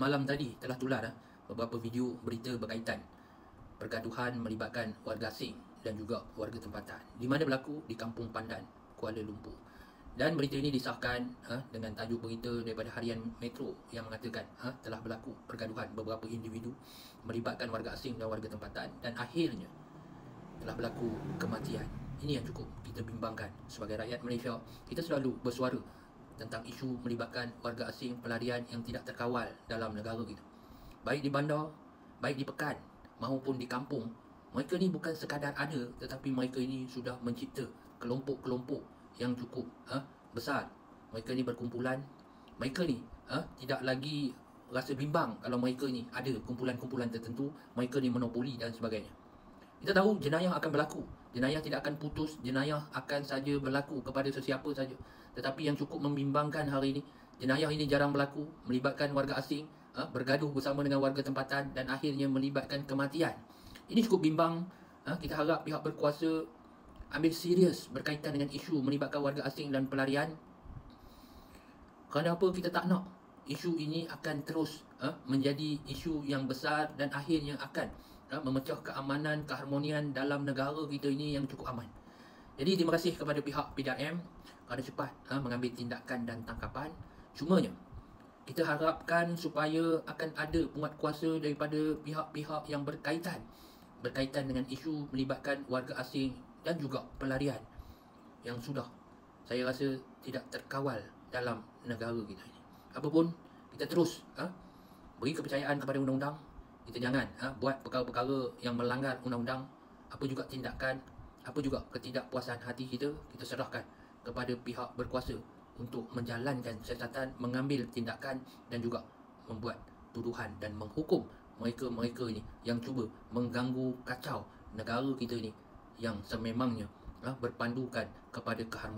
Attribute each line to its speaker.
Speaker 1: malam tadi telah tular beberapa video berita berkaitan pergaduhan melibatkan warga asing dan juga warga tempatan, di mana berlaku di Kampung Pandan, Kuala Lumpur. Dan berita ini disahkan dengan tajuk berita daripada Harian Metro yang mengatakan telah berlaku pergaduhan beberapa individu melibatkan warga asing dan warga tempatan, dan akhirnya telah berlaku kematian. Ini yang cukup kita bimbangkan sebagai rakyat Malaysia. Kita selalu bersuara tentang isu melibatkan warga asing, pelarian yang tidak terkawal dalam negara kita. Baik di bandar, baik di pekan maupun di kampung. Mereka ni bukan sekadar ada, tetapi mereka ini sudah mencipta kelompok-kelompok yang cukup besar. Mereka ni berkumpulan. Mereka ni tidak lagi rasa bimbang kalau mereka ni ada kumpulan-kumpulan tertentu. Mereka ni monopoli dan sebagainya. Kita tahu jenayah akan berlaku. Jenayah tidak akan putus. Jenayah akan saja berlaku kepada sesiapa saja. Tetapi yang cukup membimbangkan hari ini, jenayah ini jarang berlaku, melibatkan warga asing, bergaduh bersama dengan warga tempatan dan akhirnya melibatkan kematian. Ini cukup bimbang. Kita harap pihak berkuasa ambil serius berkaitan dengan isu melibatkan warga asing dan pelarian. Kerana apa kita tak nak isu ini akan terus menjadi isu yang besar dan akhirnya akan memecah keamanan, keharmonian dalam negara kita ini yang cukup aman. Jadi terima kasih kepada pihak PDRM kerana cepat mengambil tindakan dan tangkapan. Cumanya kita harapkan supaya akan ada penguatkuasa daripada pihak-pihak yang berkaitan dengan isu melibatkan warga asing dan juga pelarian yang sudah, saya rasa, tidak terkawal dalam negara kita ini. Apapun, kita terus beri kepercayaan kepada undang-undang. Kita jangan buat perkara-perkara yang melanggar undang-undang. Apa juga tindakan, apa juga ketidakpuasan hati kita, kita serahkan kepada pihak berkuasa untuk menjalankan siasatan, mengambil tindakan dan juga membuat tuduhan dan menghukum mereka-mereka ini yang cuba mengganggu kacau negara kita ini yang sememangnya berpandukan kepada keharmonian.